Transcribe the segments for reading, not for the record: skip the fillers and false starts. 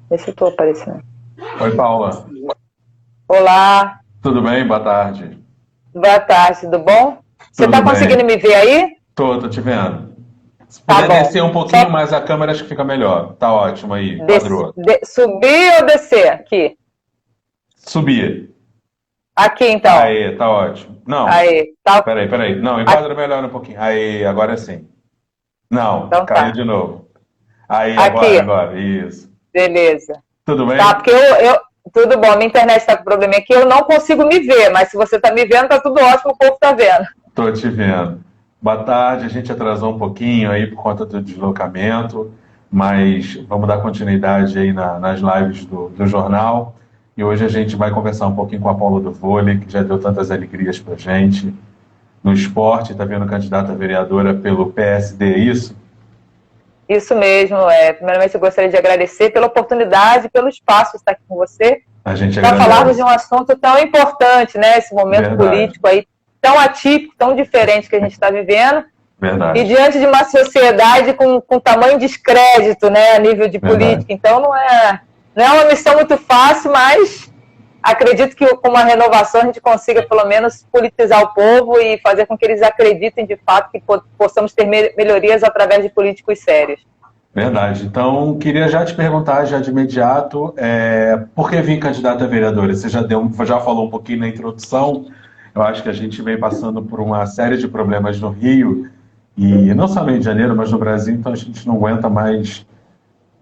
Vê se eu tô aparecendo. Oi, Paula. Olá, Tudo bem? Boa tarde. boa tarde, tudo bom? Você Tudo tá conseguindo bem. me ver aí? Tô te vendo. Se Tá puder bom. descer um Só pouquinho mais a câmera, acho que fica melhor. Tá ótimo aí, quadrou. subir ou descer? Aqui. Subir. Aqui, então. Aí, tá ótimo. Não, Aí, tá. peraí. Não, Aqui, enquadra melhor um pouquinho. Aí, agora sim. Não, então caiu tá. de novo. Aí, Aqui, agora. Isso. beleza. Tudo Tá, bem? porque tudo bom, minha internet tá com problema aqui, eu não consigo me ver, mas se você tá me vendo, tá tudo ótimo, o povo tá vendo. Tô te vendo. Boa tarde, a gente atrasou um pouquinho aí por conta do deslocamento, mas vamos dar continuidade aí nas lives do jornal. E hoje a gente vai conversar um pouquinho com a Paula do vôlei, que já deu tantas alegrias pra gente. No esporte, está vendo candidata a vereadora pelo PSD, é isso? Isso mesmo, primeiramente eu gostaria de agradecer pela oportunidade, pelo espaço de estar aqui com você, A gente para falarmos de agradece. um assunto tão importante, né? Esse momento Verdade, político aí tão atípico, tão diferente que a gente está vivendo, e verdade, diante de uma sociedade com tamanho descrédito, né, a nível de verdade. política. Então não é uma missão muito fácil, mas acredito que com uma renovação a gente consiga pelo menos politizar o povo e fazer com que eles acreditem de fato que possamos ter melhorias através de políticos sérios. Verdade. Então, queria já te perguntar, já de imediato, por que vir candidata a vereadora? Você já falou um pouquinho na introdução. Eu acho que a gente vem passando por uma série de problemas no Rio, e não só no Rio de Janeiro, mas no Brasil, então a gente não aguenta mais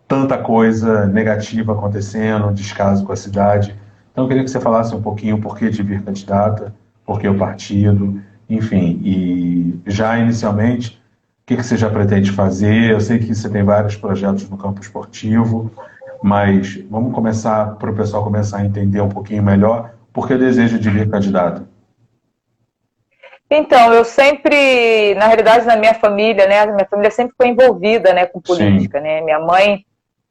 tanta coisa negativa acontecendo, um descaso com a cidade. Então, eu queria que você falasse um pouquinho o porquê de vir candidata, por que o partido, enfim, e já inicialmente, o que você já pretende fazer? Eu sei que você tem vários projetos no campo esportivo, mas vamos começar, para o pessoal começar a entender um pouquinho melhor, por que o desejo de vir candidata? Então, eu sempre, na realidade, na minha família, né, a minha família sempre foi envolvida, né, com Sim, política, né. Minha mãe,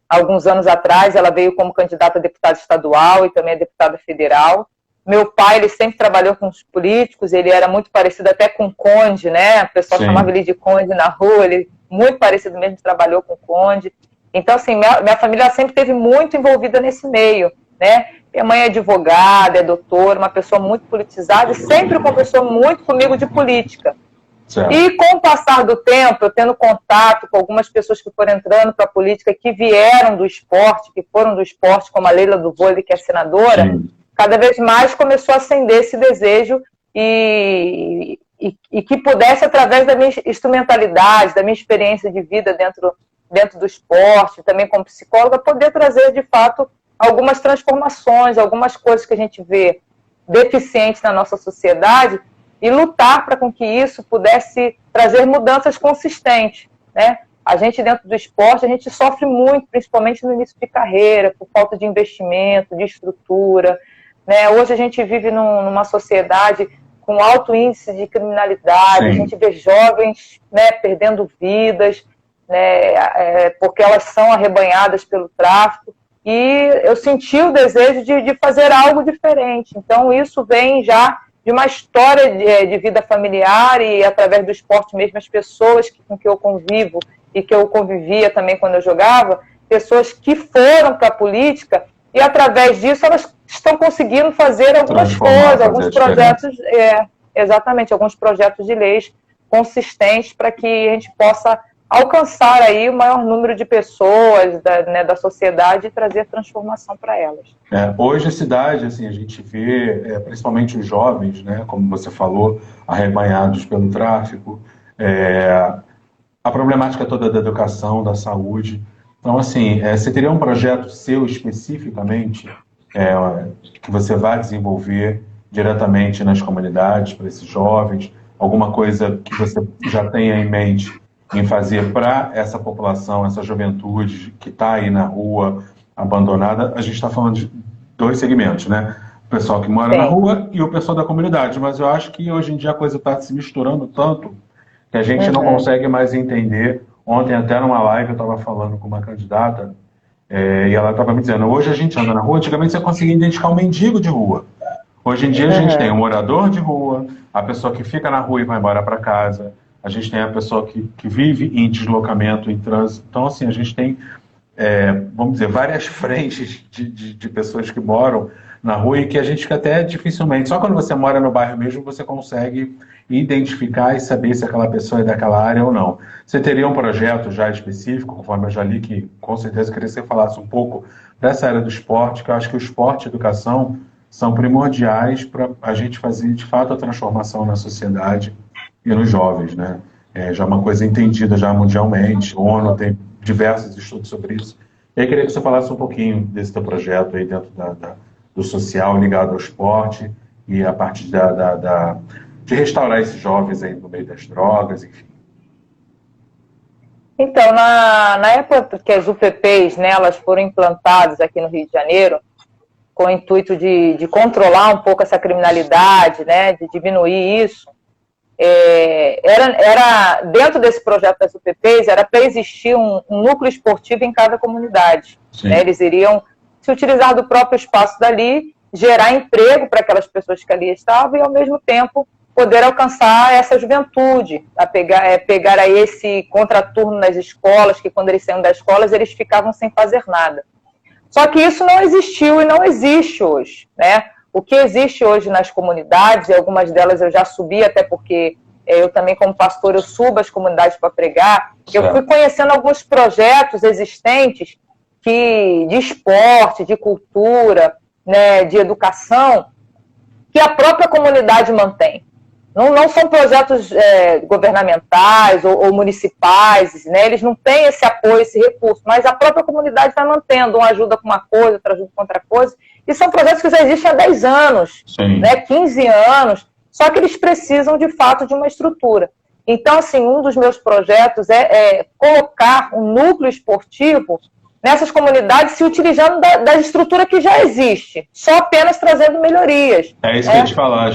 alguns anos atrás, ela veio como candidata a deputada estadual e também a deputada federal. Meu pai, ele sempre trabalhou com os políticos, ele era muito parecido até com o Conde, né? O pessoal chamava sim, ele de Conde na rua, ele muito parecido mesmo, trabalhou com o Conde. Então, assim, minha família sempre esteve muito envolvida nesse meio, né? Minha mãe é advogada, é doutora, uma pessoa muito politizada e sempre conversou muito comigo de política. certo. E com o passar do tempo, eu tendo contato com algumas pessoas que foram entrando para a política, que vieram do esporte, que foram do esporte, como a Leila do vôlei, que é senadora, Sim, cada vez mais começou a acender esse desejo e que pudesse, através da minha instrumentalidade, da minha experiência de vida dentro do esporte, também como psicóloga, poder trazer, de fato, algumas transformações, algumas coisas que a gente vê deficientes na nossa sociedade, e lutar para com que isso pudesse trazer mudanças consistentes, né? A gente dentro do esporte, a gente sofre muito, principalmente no início de carreira, por falta de investimento, de estrutura, né? Hoje a gente vive numa sociedade com alto índice de criminalidade, a sim, gente vê jovens, né, perdendo vidas, né, porque elas são arrebanhadas pelo tráfico, e eu senti o desejo de fazer algo diferente. Então isso vem já de uma história de vida familiar e através do esporte mesmo, as pessoas com que eu convivo e que eu convivia também quando eu jogava, pessoas que foram para a política e através disso elas estão conseguindo fazer algumas transformar, coisas, fazer a alguns diferença. projetos, exatamente, alguns projetos de leis consistentes para que a gente possa alcançar aí o maior número de pessoas da sociedade e trazer transformação para elas. Hoje a cidade, assim, a gente vê, principalmente os jovens, né, como você falou, arrebanhados pelo tráfico, é, a problemática toda da educação, da saúde. Então, assim, você teria um projeto seu especificamente que você vai desenvolver diretamente nas comunidades para esses jovens? Alguma coisa que você já tenha em mente em fazer para essa população, essa juventude que está aí na rua, abandonada? A gente está falando de dois segmentos, né? O pessoal que mora na Sim. rua e o pessoal da comunidade. Mas eu acho que hoje em dia a coisa está se misturando tanto que a gente não Uhum. consegue mais entender. Ontem, até numa live, eu estava falando com uma candidata e ela estava me dizendo: hoje a gente anda na rua, antigamente você conseguia identificar um mendigo de rua. Hoje em dia a gente tem Uhum. o morador de rua, a pessoa que fica na rua e vai embora para casa, a gente tem a pessoa que vive em deslocamento, em trânsito. Então, assim, a gente tem vamos dizer, várias frentes de pessoas que moram na rua e que a gente fica até dificilmente, só quando você mora no bairro mesmo, você consegue identificar e saber se aquela pessoa é daquela área ou não. Você teria um projeto já específico, conforme eu já li, que com certeza eu queria que você falasse um pouco dessa área do esporte, que eu acho que o esporte e a educação são primordiais para a gente fazer, de fato, a transformação na sociedade e nos jovens, né? Já é uma coisa entendida já mundialmente, a ONU tem diversos estudos sobre isso. E aí queria que você falasse um pouquinho desse teu projeto aí dentro do social ligado ao esporte e a parte de restaurar esses jovens aí no meio das drogas, enfim. Então, na época que as UPPs, né, elas foram implantadas aqui no Rio de Janeiro, com o intuito de controlar um pouco essa criminalidade, né, de diminuir isso, era dentro desse projeto das UPPs, era para existir um núcleo esportivo em cada comunidade. Né? Eles iriam se utilizar do próprio espaço dali, gerar emprego para aquelas pessoas que ali estavam e, ao mesmo tempo, poder alcançar essa juventude, a pegar aí esse contraturno nas escolas, que quando eles saíam das escolas, eles ficavam sem fazer nada. Só que isso não existiu e não existe hoje, né? O que existe hoje nas comunidades, e algumas delas eu já subi, até porque eu também, como pastor, eu subo as comunidades para pregar, eu fui conhecendo alguns projetos existentes de esporte, de cultura, né, de educação, que a própria comunidade mantém. Não são projetos governamentais ou municipais, né? Eles não têm esse apoio, esse recurso, mas a própria comunidade está mantendo, uma ajuda com uma coisa, outra ajuda com outra coisa, e são projetos que já existem há 10 anos, né? 15 anos, só que eles precisam, de fato, de uma estrutura. Então, assim, um dos meus projetos é colocar um núcleo esportivo nessas comunidades, se utilizando da estrutura que já existe, só apenas trazendo melhorias. É isso que eu ia te falar.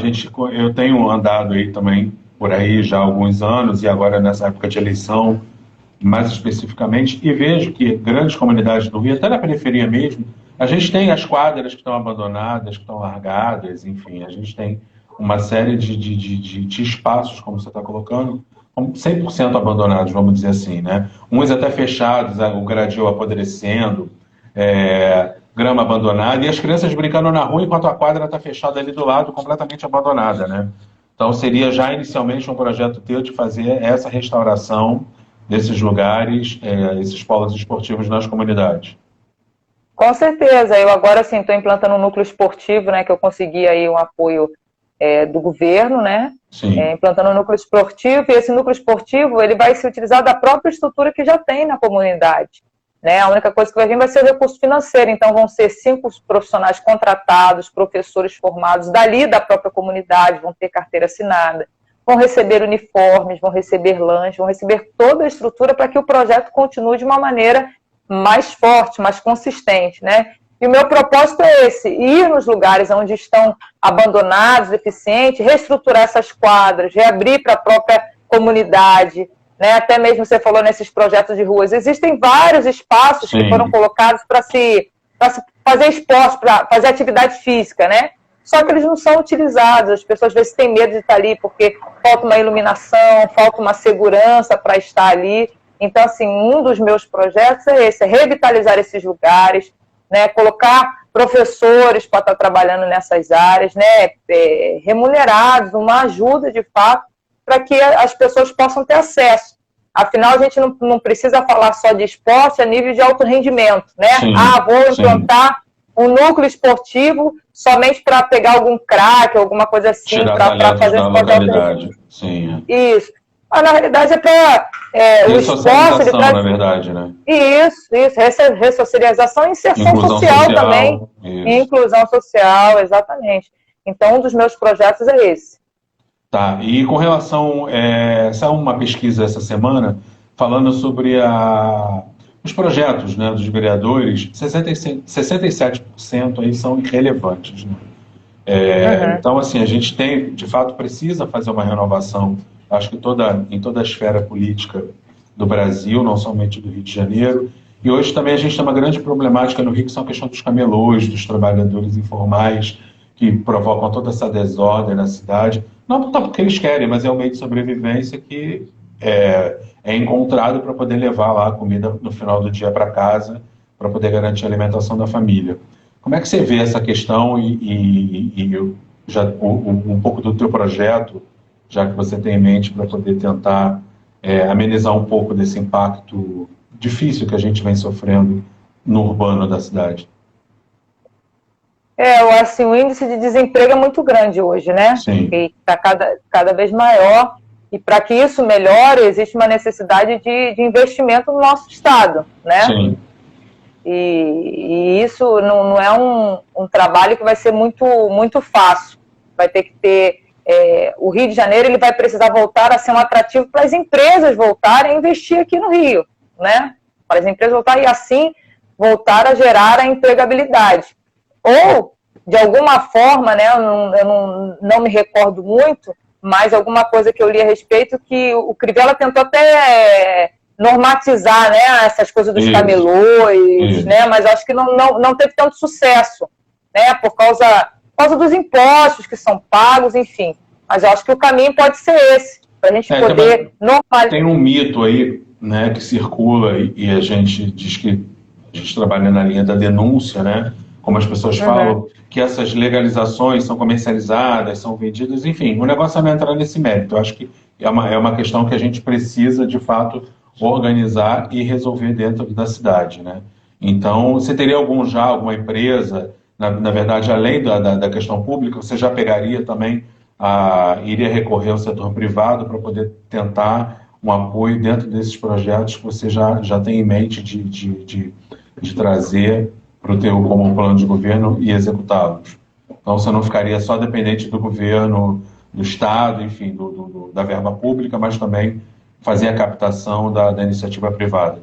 Eu tenho andado aí também por aí já há alguns anos, e agora nessa época de eleição, mais especificamente, e vejo que grandes comunidades do Rio, até na periferia mesmo, a gente tem as quadras que estão abandonadas, que estão largadas, enfim, a gente tem uma série de espaços, como você está colocando, 100% abandonados, vamos dizer assim, né? Uns até fechados, o gradil apodrecendo, grama abandonada, e as crianças brincando na rua enquanto a quadra está fechada ali do lado, completamente abandonada, né? Então seria já inicialmente um projeto teu de fazer essa restauração desses lugares, esses polos esportivos nas comunidades. Com certeza, eu agora assim estou implantando um núcleo esportivo, né, que eu consegui aí um apoio do governo, né? Implantando um núcleo esportivo, e esse núcleo esportivo ele vai se utilizar da própria estrutura que já tem na comunidade. Né? A única coisa que vai vir vai ser o recurso financeiro, então vão ser 5 profissionais contratados, professores formados dali da própria comunidade, vão ter carteira assinada, vão receber uniformes, vão receber lanche, vão receber toda a estrutura para que o projeto continue de uma maneira mais forte, mais consistente, né? E o meu propósito é esse, ir nos lugares onde estão abandonados, deficientes, reestruturar essas quadras, reabrir para a própria comunidade, né? Até mesmo você falou nesses projetos de ruas, existem vários espaços que foram colocados para se fazer esporte, para fazer atividade física, né? Só que eles não são utilizados, as pessoas às vezes têm medo de estar ali porque falta uma iluminação, falta uma segurança para estar ali. Então, assim, um dos meus projetos é esse, é revitalizar esses lugares, né, colocar professores para estar trabalhando nessas áreas, né, remunerados, uma ajuda de fato, para que as pessoas possam ter acesso. Afinal, a gente não precisa falar só de esporte a nível de alto rendimento, né? Vou implantar um núcleo esportivo somente para pegar algum craque, alguma coisa assim, para fazer esse projeto. Isso. Mas, na realidade, é para o esporte... na verdade, né? Isso. Ressocialização e inserção social também. Inclusão social, exatamente. Então, um dos meus projetos é esse. Tá, e com relação... saiu uma pesquisa essa semana falando sobre os projetos, né, dos vereadores, 67% aí são irrelevantes, né? Então, assim, a gente de fato, precisa fazer uma renovação, acho que em toda a esfera política do Brasil, não somente do Rio de Janeiro. E hoje também a gente tem uma grande problemática no Rio, que são a questão dos camelôs, dos trabalhadores informais, que provocam toda essa desordem na cidade. Não porque eles querem, mas é um meio de sobrevivência que é encontrado para poder levar lá a comida no final do dia para casa para poder garantir a alimentação da família. Como é que você vê essa questão já um pouco do teu projeto, já que você tem em mente para poder tentar amenizar um pouco desse impacto difícil que a gente vem sofrendo no urbano da cidade? Assim, o índice de desemprego é muito grande hoje, né? Sim. E está cada vez maior. E para que isso melhore, existe uma necessidade de investimento no nosso estado, né? Sim. E isso não é um trabalho que vai ser muito, muito fácil. Vai ter que ter... o Rio de Janeiro ele vai precisar voltar a ser um atrativo para as empresas voltarem a investir aqui no Rio, né? Para as empresas voltarem e assim voltar a gerar a empregabilidade. Ou, de alguma forma, né, eu não me recordo muito, mas alguma coisa que eu li a respeito, que o Crivella tentou até normatizar, né, essas coisas dos camelôs, né, mas acho que não teve tanto sucesso, né, por causa dos impostos que são pagos, enfim. Mas eu acho que o caminho pode ser esse, para a gente poder normalizar. Tem um mito aí, né, que circula e a gente diz que a gente trabalha na linha da denúncia, né, como as pessoas falam, que essas legalizações são comercializadas, são vendidas, enfim, o negócio não entrar nesse mérito. Eu acho que é uma questão que a gente precisa, de fato, organizar e resolver dentro da cidade, né? Então, você teria alguma empresa, na verdade, além da questão pública, você já pegaria também, iria recorrer ao setor privado para poder tentar um apoio dentro desses projetos que você já tem em mente de trazer para o teu como um plano de governo e executá-los. Então, você não ficaria só dependente do governo, do Estado, enfim, da verba pública, mas também fazer a captação da iniciativa privada.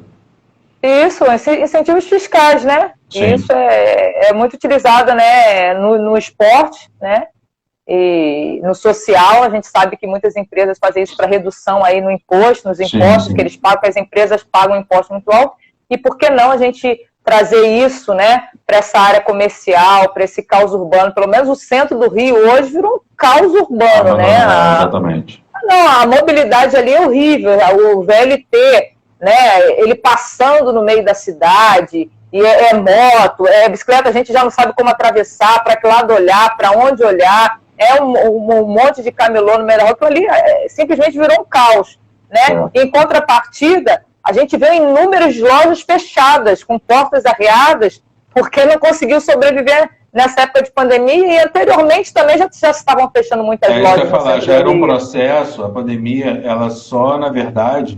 Isso, incentivos fiscais, né? Sim. Isso é muito utilizado, né, no esporte, né? E no social, a gente sabe que muitas empresas fazem isso para redução aí nos impostos Sim. que eles pagam, que as empresas pagam um imposto muito alto. E por que não a gente trazer isso, né, para essa área comercial, para esse caos urbano? Pelo menos o centro do Rio hoje virou um caos urbano, né? Exatamente. A mobilidade ali é horrível. O VLT, né, ele passando no meio da cidade, e é moto, é bicicleta, a gente já não sabe como atravessar, para que lado olhar, para onde olhar, um monte de camelô no meio da rua, ali simplesmente virou um caos, né? Em contrapartida, a gente vê inúmeras lojas fechadas, com portas arreadas, porque não conseguiu sobreviver nessa época de pandemia, e anteriormente também já estavam fechando muitas lojas. Isso que eu ia falar, já era um processo, a pandemia, ela só, na verdade,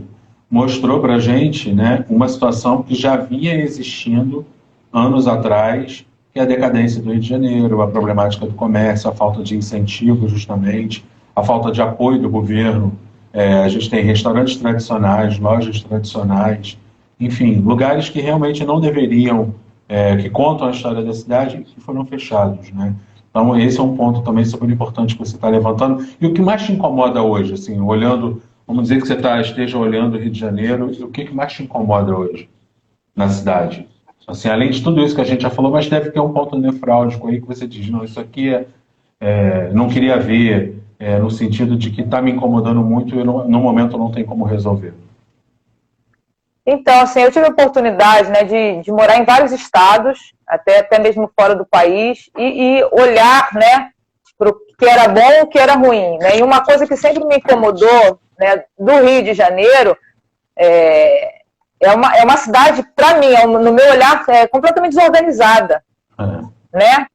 mostrou para a gente, né, uma situação que já vinha existindo anos atrás, que é a decadência do Rio de Janeiro, a problemática do comércio, a falta de incentivo, justamente, a falta de apoio do governo. A gente tem restaurantes tradicionais, lojas tradicionais, enfim, lugares que realmente não deveriam, que contam a história da cidade, que foram fechados, né? Então, esse é um ponto também super importante que você está levantando. E o que mais te incomoda hoje, assim, olhando, vamos dizer que você esteja olhando o Rio de Janeiro, o que mais te incomoda hoje na cidade? Assim, além de tudo isso que a gente já falou, mas deve ter um ponto nefrálgico aí que você diz, não, isso aqui não queria ver, no sentido de que está me incomodando muito e no momento não tem como resolver. Então, assim, eu tive a oportunidade, né, de morar em vários estados, até mesmo fora do país, e olhar, né, para o que era bom e o que era ruim, né? E uma coisa que sempre me incomodou, né, do Rio de Janeiro, é uma cidade, para mim, no meu olhar, completamente desorganizada, né?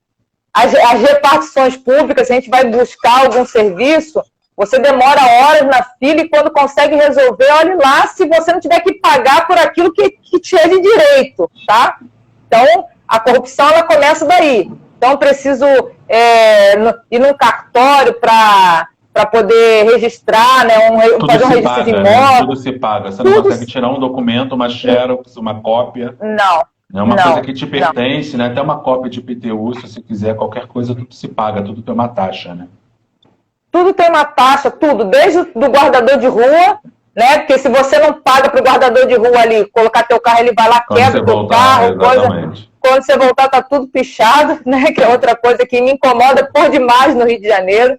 As repartições públicas, se a gente vai buscar algum serviço, você demora horas na fila e quando consegue resolver, olhe lá, se você não tiver que pagar por aquilo que te é de direito, tá? Então, a corrupção, ela começa daí. Então, eu preciso ir num cartório para poder registrar, né, fazer um registro de imóvel. Né? Tudo se paga. Você não consegue tirar um documento, uma xerox, uma cópia. Não. É uma coisa que te pertence, né? Até uma cópia de IPTU, se você quiser, qualquer coisa, tudo se paga, tudo tem uma taxa, né? Tudo tem uma taxa, tudo, desde do guardador de rua, né? Porque se você não paga para o guardador de rua ali, colocar teu carro, ele vai lá, quebra o teu carro, quando você voltar tá tudo pichado, né? Que é outra coisa que me incomoda por demais no Rio de Janeiro,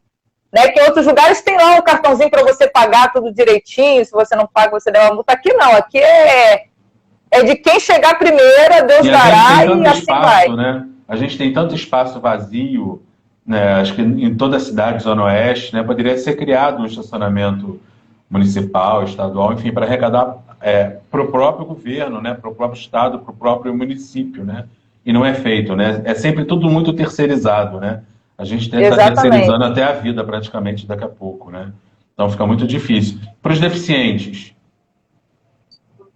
né? Que em outros lugares tem lá um cartãozinho para você pagar tudo direitinho, se você não paga, você dá uma multa. Aqui não, aqui é de quem chegar primeiro, a Deus dará, e assim vai. Né? A gente tem tanto espaço vazio, né? Acho que em toda a cidade, Zona Oeste, né? Poderia ser criado um estacionamento municipal, estadual, enfim, para arrecadar para o próprio governo, né? Para o próprio estado, para o próprio município, né? E não é feito, né? É sempre tudo muito terceirizado, né? A gente tenta terceirizando até a vida, praticamente, daqui a pouco, né? Então fica muito difícil. Para os deficientes,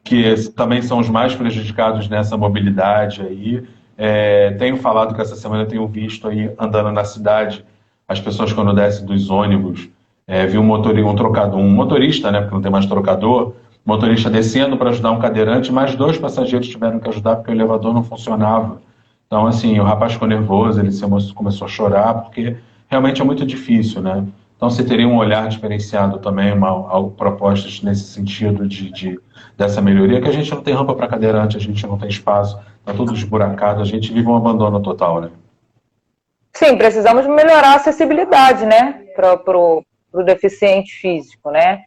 que também são os mais prejudicados nessa mobilidade aí, tenho falado que essa semana eu tenho visto aí, andando na cidade, as pessoas quando descem dos ônibus, vi um motorista, né, porque não tem mais trocador, motorista descendo para ajudar um cadeirante, mas 2 passageiros tiveram que ajudar porque o elevador não funcionava. Então, assim, o rapaz ficou nervoso, ele começou a chorar, porque realmente é muito difícil, né? Então, você teria um olhar diferenciado também, propostas nesse sentido dessa melhoria, que a gente não tem rampa para cadeirante, a gente não tem espaço, está tudo esburacado, a gente vive um abandono total, né? Sim, precisamos melhorar a acessibilidade, né, para o deficiente físico, né?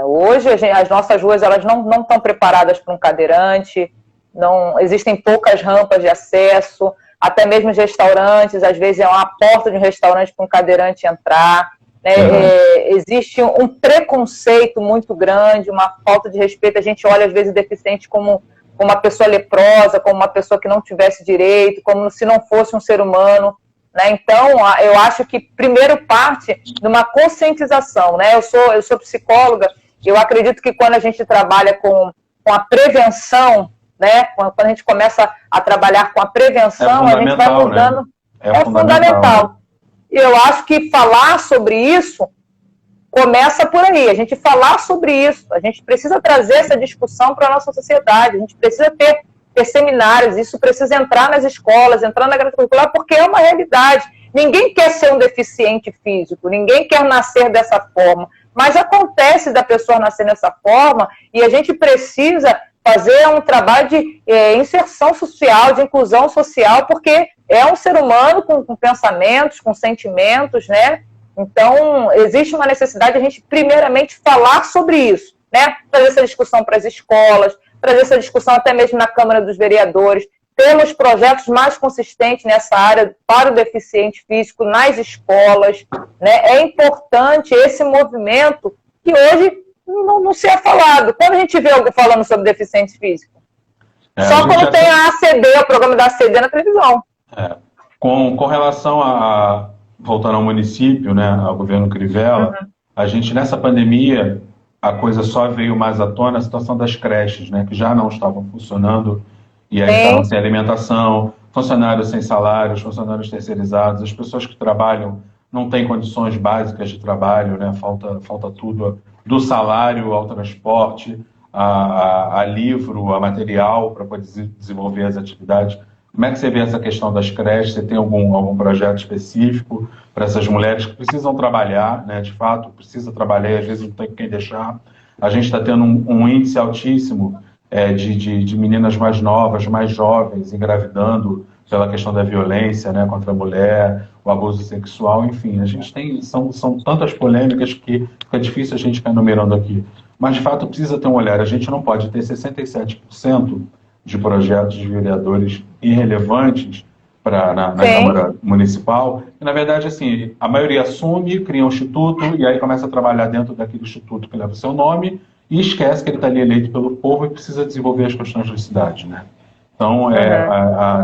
Hoje as nossas ruas elas não estão preparadas para um cadeirante, não existem poucas rampas de acesso, até mesmo os restaurantes, às vezes é uma porta de um restaurante para um cadeirante entrar, né? Existe um preconceito muito grande, uma falta de respeito, a gente olha às vezes o deficiente como uma pessoa leprosa, como uma pessoa que não tivesse direito, como se não fosse um ser humano, né? Então, eu acho que primeiro parte de uma conscientização, né? Eu sou psicóloga, eu acredito que quando a gente trabalha com a prevenção, né? Quando a gente começa a trabalhar com a prevenção, a gente vai mudando. Né? É fundamental. Né? E eu acho que falar sobre isso começa por aí. A gente falar sobre isso. A gente precisa trazer essa discussão para a nossa sociedade. A gente precisa ter seminários. Isso precisa entrar nas escolas, entrar na grade curricular, porque é uma realidade. Ninguém quer ser um deficiente físico. Ninguém quer nascer dessa forma. Mas acontece da pessoa nascer dessa forma e a gente precisa fazer um trabalho de inserção social, de inclusão social, porque é um ser humano com pensamentos, com sentimentos, né? Então, existe uma necessidade de a gente, primeiramente, falar sobre isso, né? Trazer essa discussão para as escolas, trazer essa discussão até mesmo na Câmara dos Vereadores, temos projetos mais consistentes nessa área para o deficiente físico nas escolas, né? É importante esse movimento que hoje não se é falado. Quando a gente vê algo falando sobre deficiente físico? Só quando tem a ACD, o programa da ACD na televisão. Com relação voltando ao município, né, ao governo Crivella, a gente nessa pandemia, a coisa só veio mais à tona, a situação das creches, né, que já não estavam funcionando, e aí estavam sem alimentação, funcionários sem salários, funcionários terceirizados, as pessoas que trabalham não têm condições básicas de trabalho, né, falta tudo, do salário ao transporte, a livro, a material para poder desenvolver as atividades. Como é que você vê essa questão das creches? Você tem algum projeto específico para essas mulheres que precisam trabalhar, né? De fato, precisa trabalhar e às vezes não tem quem deixar. A gente está tendo um índice altíssimo de meninas mais novas, mais jovens, engravidando pela questão da violência, né, contra a mulher, o abuso sexual, enfim. A gente tem, são tantas polêmicas que fica difícil a gente ficar enumerando aqui. Mas, de fato, precisa ter um olhar. A gente não pode ter 67% de projetos de vereadores irrelevantes na Câmara Municipal. E, na verdade, assim, a maioria assume, cria um instituto e aí começa a trabalhar dentro daquele instituto que leva o seu nome e esquece que ele está ali eleito pelo povo e precisa desenvolver as questões da cidade, né? Então,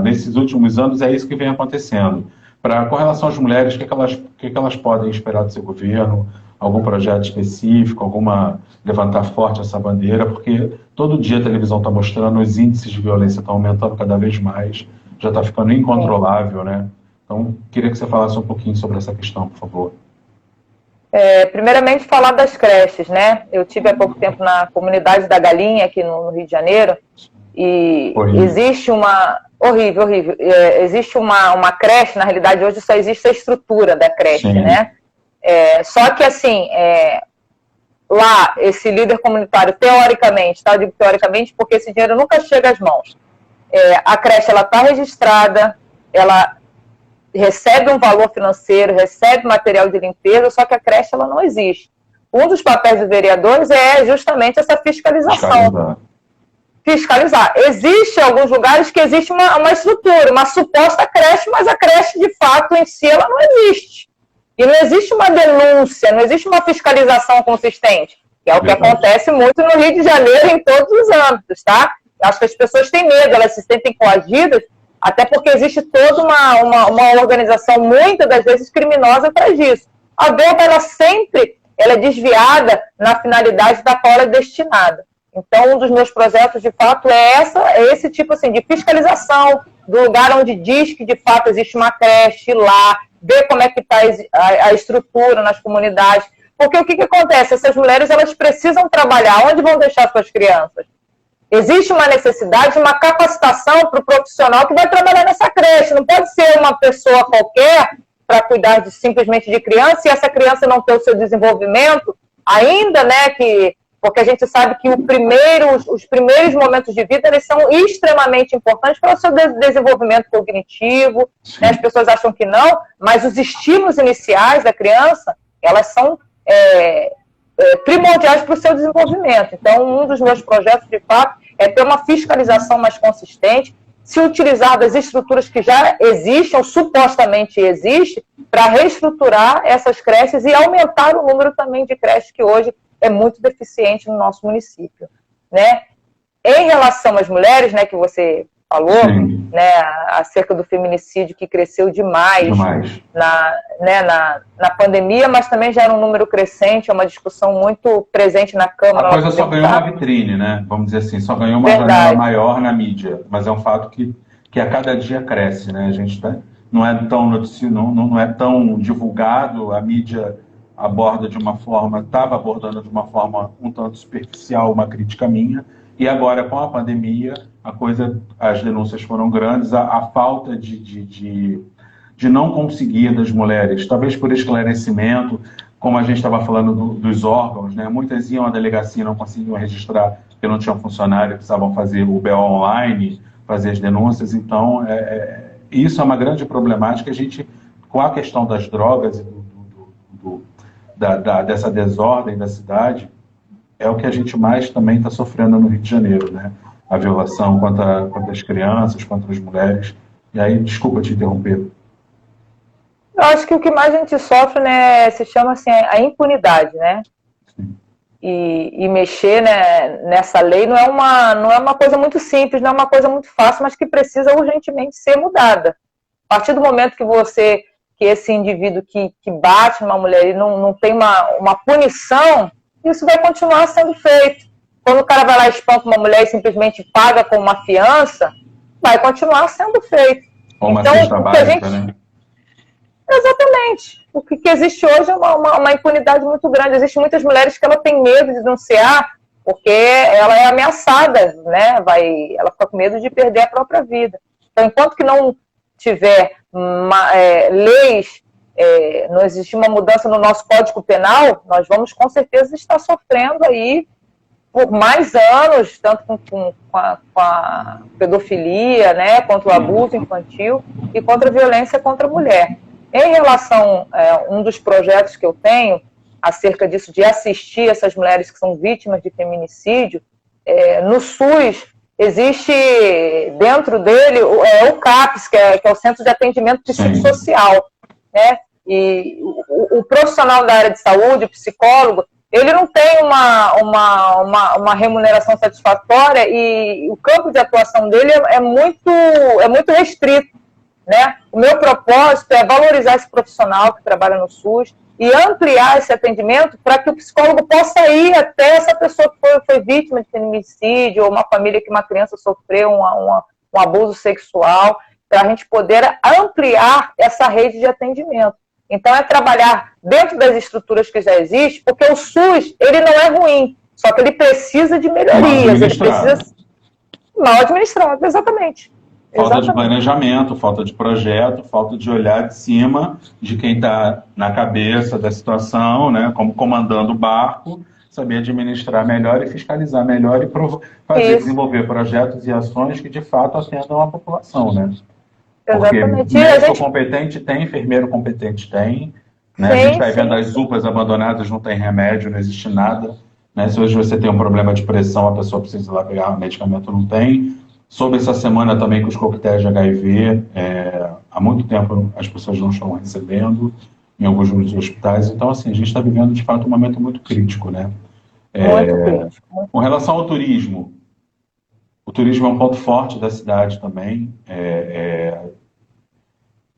nesses últimos anos, é isso que vem acontecendo. Com relação às mulheres, o que elas podem esperar do seu governo? Algum projeto específico, levantar forte essa bandeira, porque todo dia a televisão está mostrando, os índices de violência estão aumentando cada vez mais, já está ficando incontrolável, né? Então, queria que você falasse um pouquinho sobre essa questão, por favor. Primeiramente, falar das creches, né? Eu tive há pouco tempo na comunidade da Galinha, aqui no Rio de Janeiro, e existe horrível, existe uma creche, na realidade hoje só existe a estrutura da creche, sim, né? Só que assim, lá esse líder comunitário, teoricamente, tá? Eu digo teoricamente porque esse dinheiro nunca chega às mãos. A creche, ela está registrada, ela recebe um valor financeiro, recebe material de limpeza, só que a creche ela não existe. Um dos papéis dos vereadores é justamente essa fiscalização. fiscalizar. Existe alguns lugares que existe uma estrutura, uma suposta creche, mas a creche, de fato, em si, ela não existe. E não existe uma denúncia, não existe uma fiscalização consistente, que é o que acontece muito no Rio de Janeiro em todos os âmbitos, tá? Acho que as pessoas têm medo, elas se sentem coagidas, até porque existe toda uma organização, muitas das vezes, criminosa atrás disso. A verba, ela sempre é desviada na finalidade da qual ela é destinada. Então, um dos meus projetos, de fato, é esse tipo assim, de fiscalização do lugar onde diz que, de fato, existe uma creche lá, ver como é que está a estrutura nas comunidades. Porque o que acontece? Essas mulheres, elas precisam trabalhar. Onde vão deixar suas crianças? Existe uma necessidade de uma capacitação para o profissional que vai trabalhar nessa creche. Não pode ser uma pessoa qualquer para cuidar simplesmente de criança e essa criança não ter o seu desenvolvimento ainda, né, porque a gente sabe que os primeiros momentos de vida, eles são extremamente importantes para o seu desenvolvimento cognitivo, né? As pessoas acham que não, mas os estímulos iniciais da criança, elas são primordiais para o seu desenvolvimento. Então, um dos meus projetos, de fato, é ter uma fiscalização mais consistente, se utilizar das estruturas que já existem, ou supostamente existem, para reestruturar essas creches e aumentar o número também de creches que hoje é muito deficiente no nosso município, né? Em relação às mulheres, né, que você falou, né, acerca do feminicídio que cresceu demais. Na pandemia, mas também já era um número crescente, é uma discussão muito presente na Câmara. A coisa só ganhou uma vitrine, né? Vamos dizer assim, só ganhou uma janela maior na mídia, mas é um fato que a cada dia cresce, né? A gente não é tão não é tão divulgado, a mídia estava abordando de uma forma um tanto superficial uma crítica minha, e agora com a pandemia as denúncias foram grandes, a falta de não conseguir das mulheres, talvez por esclarecimento, como a gente estava falando dos órgãos, né? Muitas iam à delegacia e não conseguiam registrar, porque não tinham funcionário, precisavam fazer o BO online, fazer as denúncias, então isso é uma grande problemática. A gente, com a questão das drogas e dessa desordem da cidade, é o que a gente mais também está sofrendo no Rio de Janeiro, né? A violação contra as crianças, contra as mulheres. E aí, desculpa te interromper. Eu acho que o que mais a gente sofre, né, se chama assim, a impunidade, né? Sim. E mexer, né, nessa lei não é uma coisa muito simples, não é uma coisa muito fácil, mas que precisa urgentemente ser mudada. A partir do momento que esse indivíduo que bate numa mulher e não tem uma punição, isso vai continuar sendo feito. Quando o cara vai lá e espanca uma mulher e simplesmente paga com uma fiança, vai continuar sendo feito. Ou uma cesta básica, né? Exatamente. O que existe hoje é uma impunidade muito grande. Existem muitas mulheres que ela tem medo de denunciar porque ela é ameaçada, né? Ela fica com medo de perder a própria vida. Então, enquanto que não tiver leis, não existir uma mudança no nosso Código Penal, nós vamos com certeza estar sofrendo aí por mais anos, tanto com a pedofilia, né, contra o abuso infantil e contra a violência contra a mulher. Em relação um dos projetos que eu tenho acerca disso, de assistir essas mulheres que são vítimas de feminicídio, no SUS existe dentro dele o CAPS, que é o Centro de Atendimento Psicossocial, né? E o profissional da área de saúde, o psicólogo, ele não tem uma remuneração satisfatória e o campo de atuação dele é muito restrito, né? O meu propósito é valorizar esse profissional que trabalha no SUS e ampliar esse atendimento para que o psicólogo possa ir até essa pessoa que foi vítima de feminicídio ou uma família que uma criança sofreu um abuso sexual, para a gente poder ampliar essa rede de atendimento. Então, é trabalhar dentro das estruturas que já existem, porque o SUS, ele não é ruim, só que ele precisa de melhorias, ele precisa ser mal administrado, exatamente. Falta de planejamento, falta de projeto, falta de olhar de cima de quem está na cabeça da situação, né, como comandando o barco, saber administrar melhor e fiscalizar melhor e desenvolver projetos e ações que, de fato, atendam a população, né? Porque médico competente tem, enfermeiro competente tem, né? A gente vai vendo as UPAs abandonadas, não tem remédio, não existe nada. né? Se hoje você tem um problema de pressão, a pessoa precisa ir lá pegar medicamento, não tem. Soube essa semana também que os coquetéis de HIV, há muito tempo as pessoas não estão recebendo em alguns dos hospitais. Então, assim, a gente está vivendo, de fato, um momento muito crítico, né? Muito crítico. Com relação ao turismo, o turismo é um ponto forte da cidade também,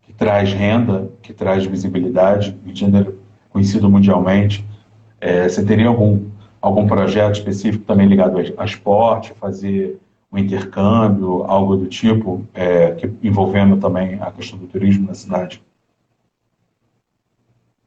que traz renda, que traz visibilidade, Rio de Janeiro conhecido mundialmente. Você teria algum projeto específico também ligado a esporte, fazer um intercâmbio, algo do tipo, envolvendo também a questão do turismo na cidade?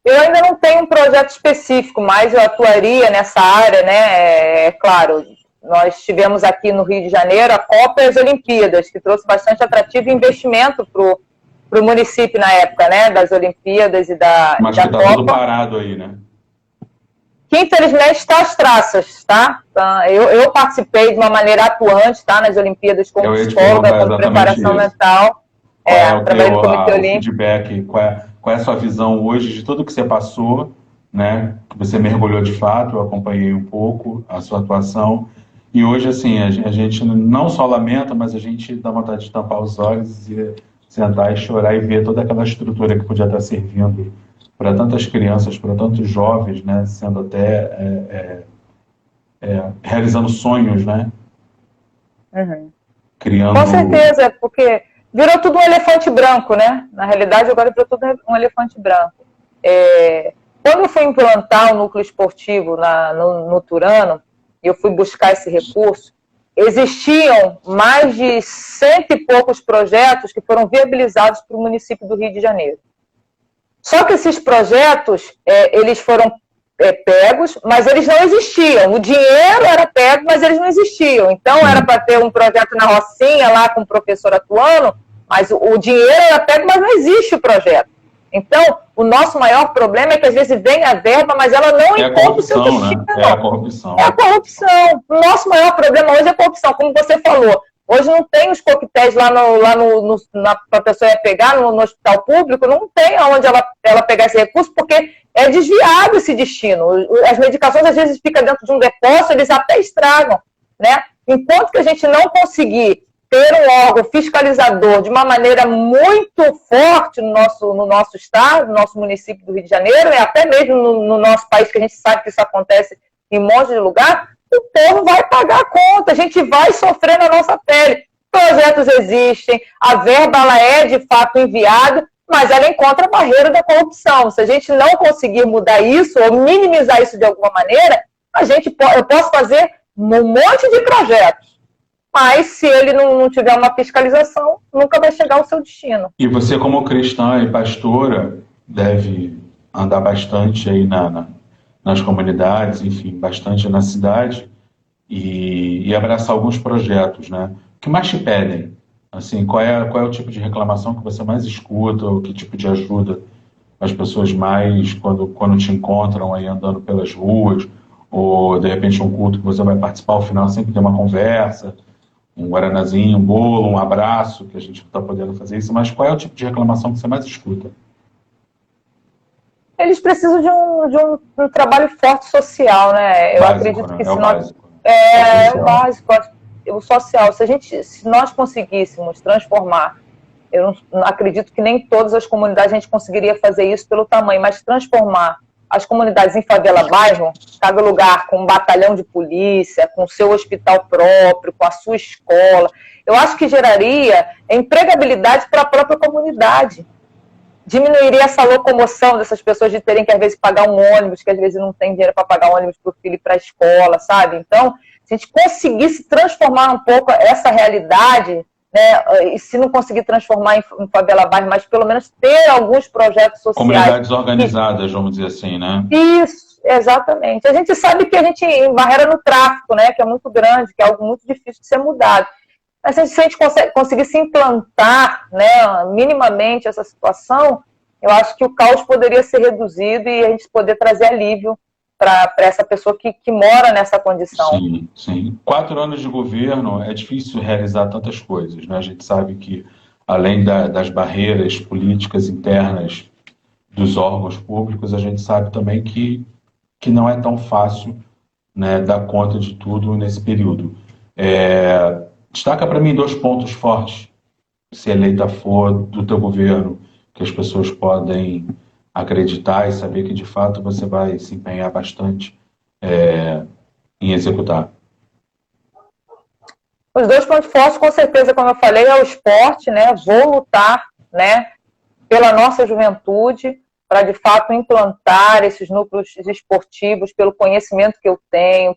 Eu ainda não tenho um projeto específico, mas eu atuaria nessa área, né? Claro, nós tivemos aqui no Rio de Janeiro a Copa e as Olimpíadas, que trouxe bastante atrativo e investimento para o município na época, né? Das Olimpíadas e da Mas da que está Copa. tudo parado aí, né? Que infelizmente está às traças, tá? Eu participei de uma maneira atuante, tá? Nas Olimpíadas como psicóloga, como preparação mental. Trabalhei no Comitê Olímpico. Feedback, qual é a sua visão hoje de tudo que você passou, né? Que você mergulhou de fato, eu acompanhei um pouco a sua atuação. E hoje, assim, a gente não só lamenta, mas a gente dá vontade de tampar os olhos e sentar e chorar e ver toda aquela estrutura que podia estar servindo para tantas crianças, para tantos jovens, né, sendo até realizando sonhos, né? Uhum. Criando... Com certeza, porque virou tudo um elefante branco, né? Na realidade, agora virou tudo um elefante branco. Quando eu fui implantar o núcleo esportivo no Turano, eu fui buscar esse recurso, existiam mais de 100 e poucos projetos que foram viabilizados para o município do Rio de Janeiro. Só que esses projetos, eles foram pegos, mas eles não existiam. O dinheiro era pego, mas eles não existiam. Então, era para ter um projeto na Rocinha, lá com o professor atuando, mas o dinheiro era pego, mas não existe o projeto. Então, o nosso maior problema é que, às vezes, vem a verba, mas ela não encontra o seu destino. Né? É a corrupção. É a corrupção. O nosso maior problema hoje é a corrupção, como você falou. Hoje não tem os coquetéis para a pessoa pegar no hospital público, não tem onde ela pegar esse recurso, porque é desviado esse destino. As medicações, às vezes, ficam dentro de um depósito, eles até estragam, né? Enquanto que a gente não conseguir ter um órgão fiscalizador de uma maneira muito forte no nosso estado, no nosso município do Rio de Janeiro, e até mesmo no nosso país, que a gente sabe que isso acontece em um monte de lugar, o povo vai pagar a conta, a gente vai sofrer na nossa pele. Projetos existem, a verba ela é de fato enviada, mas ela encontra a barreira da corrupção. Se a gente não conseguir mudar isso, ou minimizar isso de alguma maneira, eu posso fazer um monte de projetos, mas se ele não tiver uma fiscalização, nunca vai chegar ao seu destino. E você, como cristã e pastora, deve andar bastante aí nas comunidades, enfim, bastante na cidade, e abraçar alguns projetos, né? O que mais te pedem? Assim, qual é o tipo de reclamação que você mais escuta, ou que tipo de ajuda as pessoas mais, quando te encontram aí andando pelas ruas, ou de repente um culto que você vai participar, ao final sempre tem uma conversa, um guaranazinho, um bolo, um abraço, que a gente não está podendo fazer isso, mas qual é o tipo de reclamação que você mais escuta? Eles precisam de um trabalho forte social, né? Eu acredito que se nós... É o básico, o social. Se nós conseguíssemos transformar, eu não acredito que nem todas as comunidades a gente conseguiria fazer isso pelo tamanho, mas transformar as comunidades em favela-bairro, cada lugar com um batalhão de polícia, com o seu hospital próprio, com a sua escola, eu acho que geraria empregabilidade para a própria comunidade. Diminuiria essa locomoção dessas pessoas de terem que, às vezes, pagar um ônibus, que às vezes não tem dinheiro para pagar um ônibus para o filho ir para a escola, sabe? Então, se a gente conseguisse transformar um pouco essa realidade, né, e se não conseguir transformar em favela bairro, mas pelo menos ter alguns projetos sociais. Comunidades organizadas, vamos dizer assim, né? Isso, exatamente. A gente sabe que a gente barreira no tráfico, né, que é muito grande, que é algo muito difícil de ser mudado. Mas se a gente conseguisse implantar, né, minimamente essa situação, eu acho que o caos poderia ser reduzido e a gente poder trazer alívio para essa pessoa que mora nessa condição. Sim, sim. 4 anos de governo é difícil realizar tantas coisas, né? A gente sabe que, além das barreiras políticas internas dos órgãos públicos, a gente sabe também que não é tão fácil né, dar conta de tudo nesse período. Destaca para mim 2 pontos fortes, se eleita for, do teu governo, que as pessoas podem acreditar e saber que, de fato, você vai se empenhar bastante em executar. Os 2 pontos fortes, com certeza, como eu falei, é o esporte, né? Vou lutar, né, pela nossa juventude, para, de fato, implantar esses núcleos esportivos, pelo conhecimento que eu tenho,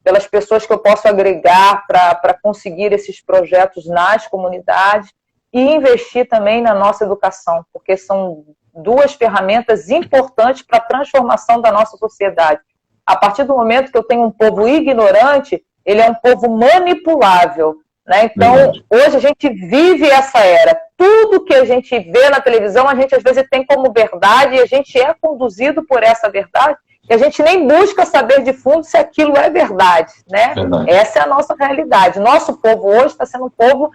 pelas pessoas que eu posso agregar para conseguir esses projetos nas comunidades, e investir também na nossa educação, porque são 2 ferramentas importantes para a transformação da nossa sociedade. A partir do momento que eu tenho um povo ignorante, ele é um povo manipulável, né? Então, hoje a gente vive essa era. Tudo que a gente vê na televisão, a gente às vezes tem como verdade, e a gente é conduzido por essa verdade, e a gente nem busca saber de fundo se aquilo é verdade, né? Essa é a nossa realidade. Nosso povo hoje está sendo um povo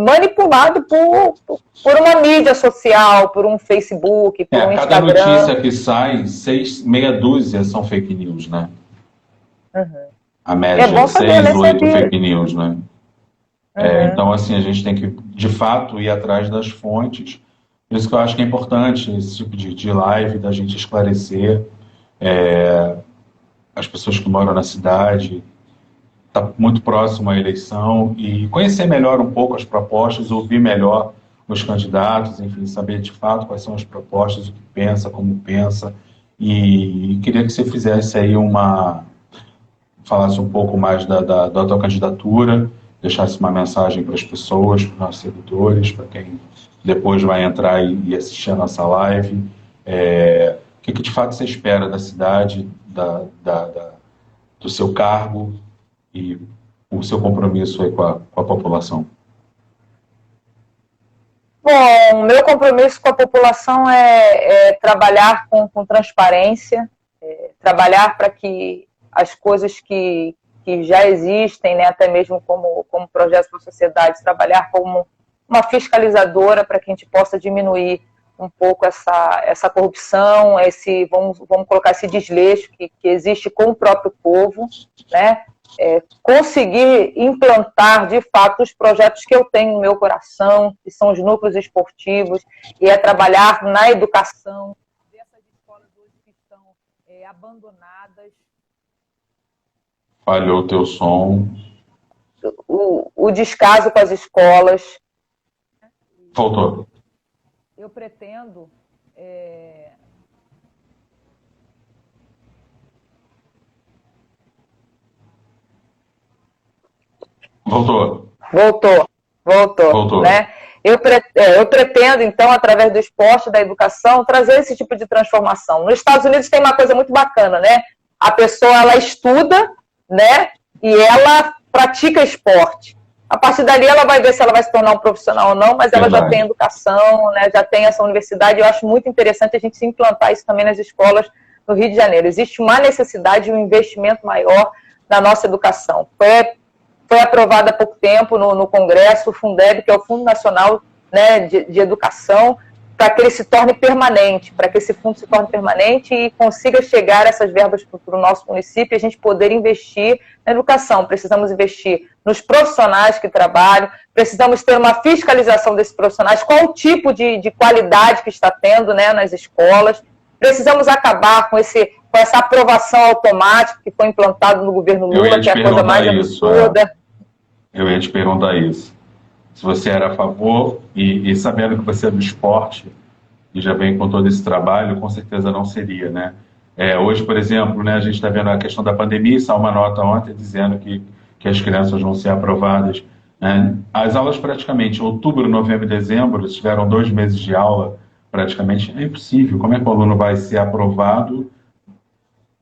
manipulado por uma mídia social, por um Facebook, por um Instagram. Cada notícia que sai, meia dúzia são fake news, né? Uhum. A média é 6, 8 fake news, né? Então, assim, a gente tem que, de fato, ir atrás das fontes. Por isso que eu acho que é importante esse tipo de live, da gente esclarecer as pessoas que moram na cidade, está muito próximo à eleição, e conhecer melhor um pouco as propostas, ouvir melhor os candidatos, enfim, saber de fato quais são as propostas, o que pensa, como pensa, e queria que você fizesse aí falasse um pouco mais da tua candidatura, deixasse uma mensagem para as pessoas, para os nossos seguidores, para quem depois vai entrar e assistir a nossa live, o que de fato você espera da cidade, do seu cargo, e o seu compromisso aí com a população? Bom, meu compromisso com a população é trabalhar com transparência, trabalhar para que as coisas que já existem, né, até mesmo como projetos para a sociedade, trabalhar como uma fiscalizadora para que a gente possa diminuir um pouco essa corrupção, vamos colocar esse desleixo que existe com o próprio povo, né? Conseguir implantar, de fato, os projetos que eu tenho no meu coração, que são os núcleos esportivos, e trabalhar na educação dessas escolas hoje que estão abandonadas. Falhou o teu som. O descaso com as escolas. Voltou. Eu pretendo... Voltou. Né? Eu pretendo, então, através do esporte, da educação, trazer esse tipo de transformação. Nos Estados Unidos tem uma coisa muito bacana, né? A pessoa, ela estuda, né? E ela pratica esporte. A partir dali, ela vai ver se ela vai se tornar um profissional ou não, mas ela já tem educação, né? Já tem essa universidade. Eu acho muito interessante a gente se implantar isso também nas escolas no Rio de Janeiro. Existe uma necessidade de um investimento maior na nossa educação. Foi aprovado há pouco tempo no Congresso o Fundeb, que é o Fundo Nacional, né, de Educação, para que ele se torne permanente, para que esse fundo se torne permanente e consiga chegar essas verbas para o nosso município e a gente poder investir na educação. Precisamos investir nos profissionais que trabalham, precisamos ter uma fiscalização desses profissionais, qual o tipo de qualidade que está tendo, né, nas escolas. Precisamos acabar com essa aprovação automática que foi implantado no governo Lula, que é a coisa mais absurda. Eu ia te perguntar isso. Se você era a favor, e sabendo que você é do esporte, e já vem com todo esse trabalho, com certeza não seria, né? Hoje, por exemplo, né, a gente está vendo a questão da pandemia, saiu uma nota ontem dizendo que as crianças vão ser aprovadas, né? As aulas praticamente, outubro, novembro e dezembro, tiveram 2 meses de aula, praticamente, é impossível. Como é que o aluno vai ser aprovado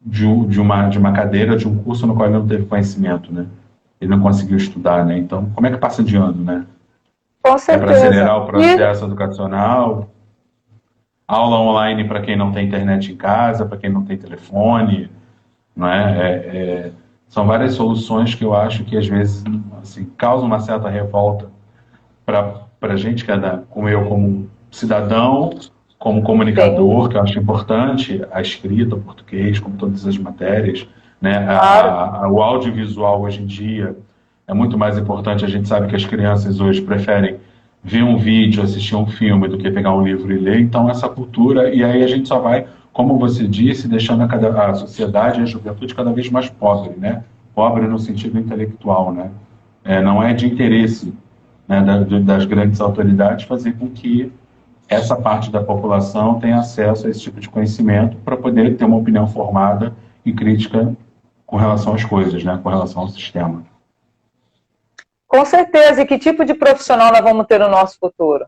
de uma cadeira, de um curso no qual ele não teve conhecimento, né? Ele não conseguiu estudar, né? Então, como é que passa de ano, né? Com certeza. Para acelerar o processo educacional, aula online para quem não tem internet em casa, para quem não tem telefone, não é? São várias soluções que eu acho que, às vezes, assim, causam uma certa revolta para a gente, como eu, como cidadão, como comunicador, que eu acho importante a escrita, o português, como todas as matérias, né? Claro. O audiovisual hoje em dia é muito mais importante. A gente sabe que as crianças hoje preferem ver um vídeo, assistir um filme, do que pegar um livro e ler. Então, essa cultura, e aí a gente só vai, como você disse, deixando a sociedade e a juventude cada vez mais pobre, né? Pobre no sentido intelectual, né? Não é de interesse, né, das grandes autoridades fazer com que essa parte da população tenha acesso a esse tipo de conhecimento para poder ter uma opinião formada e crítica com relação às coisas, né? Com relação ao sistema. Com certeza. E que tipo de profissional nós vamos ter no nosso futuro?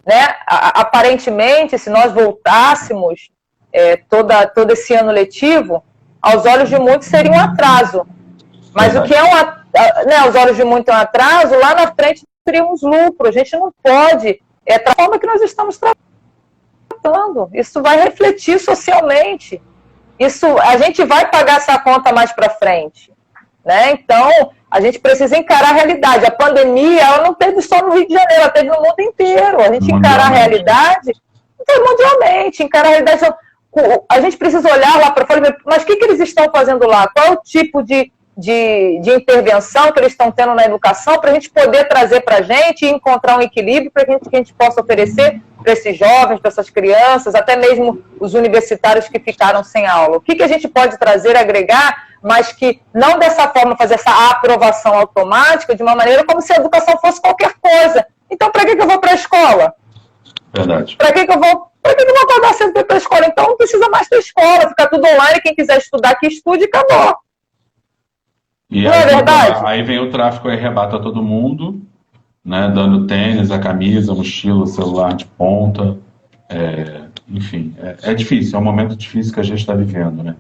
Né? Aparentemente, se nós voltássemos todo esse ano letivo, aos olhos de muitos seria um atraso. Mas o que é aos olhos de muitos é um atraso, lá na frente teríamos lucro. A gente não pode, da forma que nós estamos tratando. Isso vai refletir socialmente. A gente vai pagar essa conta mais para frente. Né? Então, a gente precisa encarar a realidade. A pandemia, ela não teve só no Rio de Janeiro, ela teve no mundo inteiro. A gente encarar a realidade, mundialmente, encarar a realidade. A gente precisa olhar lá para fora e ver, mas o que eles estão fazendo lá? Qual é o tipo de intervenção que eles estão tendo na educação para a gente poder trazer para a gente e encontrar um equilíbrio para que a gente possa oferecer para esses jovens, para essas crianças, até mesmo os universitários que ficaram sem aula. O que a gente pode trazer, agregar, mas que não dessa forma fazer essa aprovação automática, de uma maneira como se a educação fosse qualquer coisa. Então, para que eu vou para a escola? Verdade. Para que eu vou acordar cedo para ir para a escola? Então, não precisa mais ter escola, fica tudo online, quem quiser estudar, que estude e acabou. E não é verdade? Aí vem o tráfico e arrebata todo mundo, né, dando tênis, a camisa, a mochila, o celular de ponta. Enfim, é difícil, é um momento difícil que a gente está vivendo, né?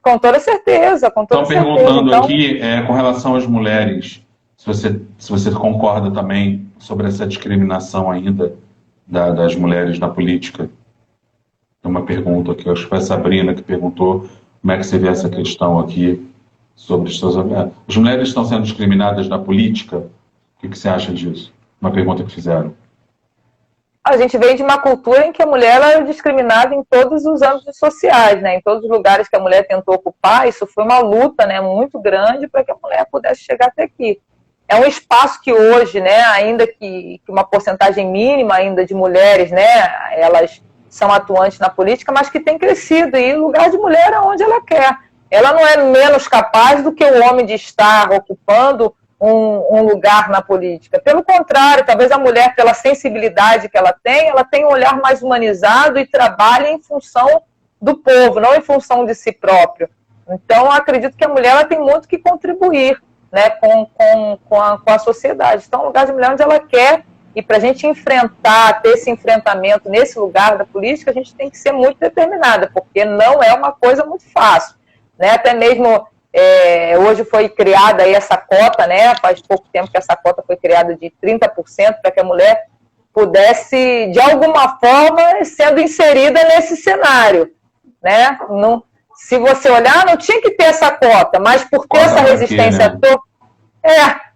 Com toda certeza, com toda certeza. Estão perguntando aqui, com relação às mulheres, se você concorda também sobre essa discriminação ainda das mulheres na política. Tem uma pergunta aqui, acho que foi a Sabrina que perguntou como é que você vê essa questão aqui sobre as mulheres estão sendo discriminadas na política? O que você acha disso? Uma pergunta que fizeram. A gente vem de uma cultura em que a mulher é discriminada em todos os âmbitos sociais, né? Em todos os lugares que a mulher tentou ocupar, isso foi uma luta, né, muito grande para que a mulher pudesse chegar até aqui. É um espaço que hoje, né, ainda que uma porcentagem mínima ainda de mulheres, né, elas são atuantes na política, mas que tem crescido, e o lugar de mulher é onde ela quer. Ela não é menos capaz do que o homem de estar ocupando um lugar na política. Pelo contrário, talvez a mulher, pela sensibilidade que ela tem um olhar mais humanizado e trabalha em função do povo, não em função de si próprio. Então, eu acredito que a mulher ela tem muito que contribuir, né, com a sociedade. Então, é um lugar de mulher onde ela quer. E para a gente ter esse enfrentamento nesse lugar da política, a gente tem que ser muito determinada, porque não é uma coisa muito fácil. Né? Até mesmo hoje foi criada aí essa cota, né? Faz pouco tempo que essa cota foi criada de 30% para que a mulher pudesse, de alguma forma, sendo inserida nesse cenário. Né? Não, se você olhar, não tinha que ter essa cota, mas por ter essa resistência toda.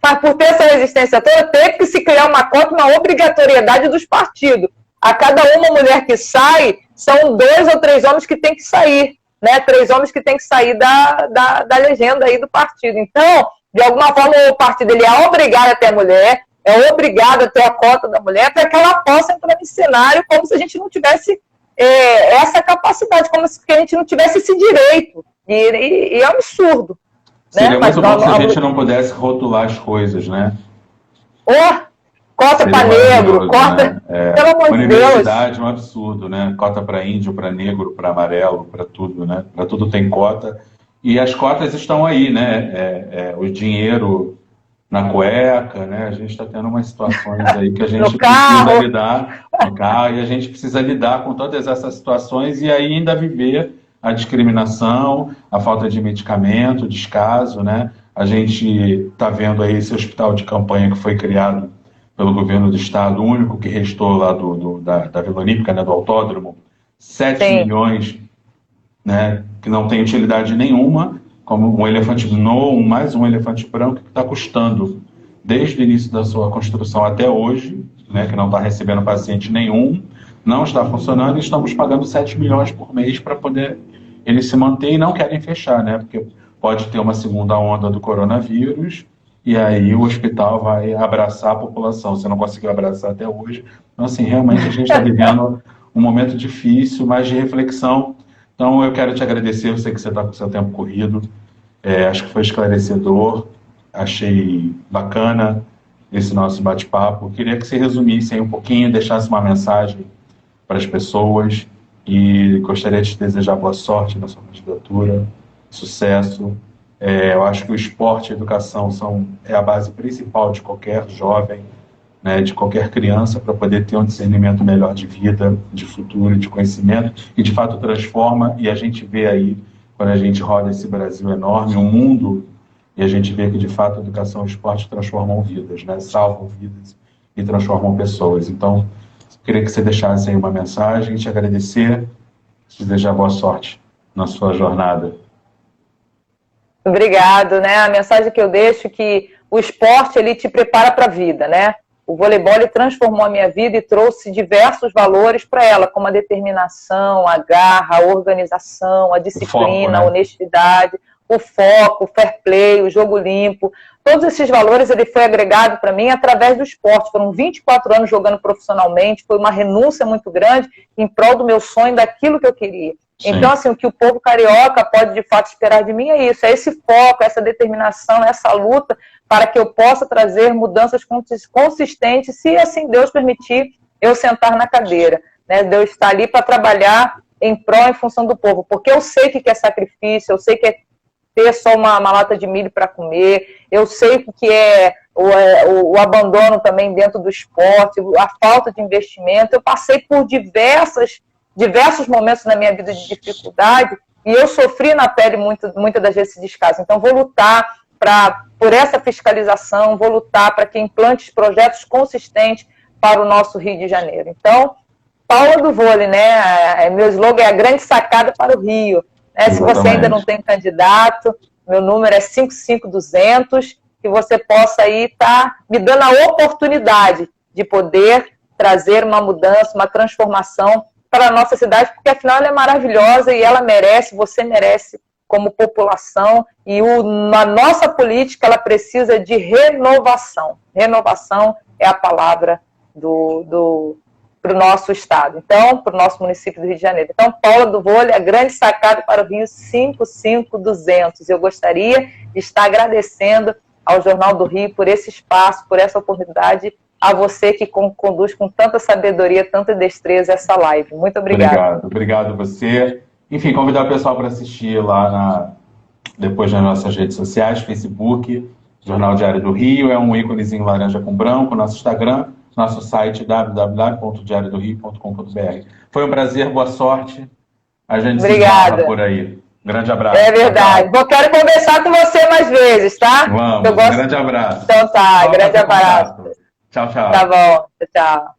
Mas por ter essa resistência toda, teve que se criar uma cota, uma obrigatoriedade dos partidos. A cada uma mulher que sai, são 2 ou 3 homens que têm que sair, né? 3 homens que têm que sair da legenda aí do partido. Então, de alguma forma, o partido ele é obrigado a ter a mulher, é obrigado a ter a cota da mulher, para que ela possa entrar no cenário como se a gente não tivesse essa capacidade, como se a gente não tivesse esse direito. E é um absurdo. Seria muito bom se a gente não pudesse rotular as coisas, né? Cota para negro, cota... Né? Pelo amor de Deus. Universidade é um absurdo, né? Cota para índio, para negro, para amarelo, para tudo, né? Para tudo tem cota. E as cotas estão aí, né? O dinheiro na cueca, né? A gente está tendo umas situações aí que a gente precisa lidar no carro, e a gente precisa lidar com todas essas situações e ainda viver a discriminação, a falta de medicamento, o descaso, né? A gente está vendo aí esse hospital de campanha que foi criado pelo governo do estado, o único que restou lá da Vila Olímpica, né, do autódromo, 7 milhões, né, que não tem utilidade nenhuma, como um elefante mais um elefante branco que está custando, desde o início da sua construção até hoje, né, que não está recebendo paciente nenhum, não está funcionando e estamos pagando 7 milhões por mês para poder ele se manter e não querem fechar, né? Porque pode ter uma segunda onda do coronavírus e aí o hospital vai abraçar a população. Você não conseguiu abraçar até hoje. Então, assim, realmente a gente está vivendo um momento difícil, mas de reflexão. Então, eu quero te agradecer, eu sei que você está com o seu tempo corrido. Acho que foi esclarecedor, achei bacana esse nosso bate-papo. Queria que você resumisse aí um pouquinho, deixasse uma mensagem para as pessoas e gostaria de te desejar boa sorte na sua candidatura, sucesso. Eu acho que o esporte e a educação é a base principal de qualquer jovem, né, de qualquer criança, para poder ter um discernimento melhor de vida, de futuro, de conhecimento, e de fato transforma, e a gente vê aí, quando a gente roda esse Brasil enorme, um mundo, e a gente vê que de fato a educação e o esporte transformam vidas, né, salvam vidas e transformam pessoas. Então, queria que você deixasse aí uma mensagem, te agradecer, te desejar boa sorte na sua jornada. Obrigado, né? A mensagem que eu deixo é que o esporte, ele te prepara para a vida, né? O voleibol, ele transformou a minha vida e trouxe diversos valores para ela, como a determinação, a garra, a organização, a disciplina, a honestidade, o foco, o fair play, o jogo limpo. Todos esses valores, ele foi agregado para mim através do esporte. Foram 24 anos jogando profissionalmente, foi uma renúncia muito grande em prol do meu sonho, daquilo que eu queria. Sim. Então, assim, o que o povo carioca pode, de fato, esperar de mim é isso, é esse foco, essa determinação, essa luta para que eu possa trazer mudanças consistentes, se assim Deus permitir eu sentar na cadeira, né? Deus está ali para trabalhar em prol, em função do povo, porque eu sei que é sacrifício, eu sei que é ter só uma lata de milho para comer, eu sei que é o abandono também dentro do esporte, a falta de investimento. Eu passei por diversos momentos na minha vida de dificuldade e eu sofri na pele muitas das vezes esse descaso. Então, vou lutar por essa fiscalização, vou lutar para que implante projetos consistentes para o nosso Rio de Janeiro. Então, Paula do Vôlei, né? Meu slogan é a grande sacada para o Rio. Né? Se você ainda não tem candidato, meu número é 55200, que você possa aí estar me dando a oportunidade de poder trazer uma mudança, uma transformação para a nossa cidade, porque afinal ela é maravilhosa e ela merece, você merece como população, e a nossa política ela precisa de renovação. Renovação é a palavra para o nosso estado, então, para o nosso município do Rio de Janeiro. Então, Paula do Vôlei, a grande sacada para o Rio, 55200. Eu gostaria de estar agradecendo ao Jornal do Rio por esse espaço, por essa oportunidade, a você que conduz com tanta sabedoria, tanta destreza essa live. Muito obrigada. Obrigado você. Enfim, convidar o pessoal para assistir lá depois nas nossas redes sociais, Facebook, Jornal Diário do Rio, é um íconezinho laranja com branco, nosso Instagram, nosso site www.diariodorio.com.br. Foi um prazer, boa sorte. A gente se fala por aí. Grande abraço. É verdade. Tchau. Quero conversar com você mais vezes, tá? Vamos, grande abraço. Então tá, grande abraço. Tchau, tchau. Tá bom, tchau.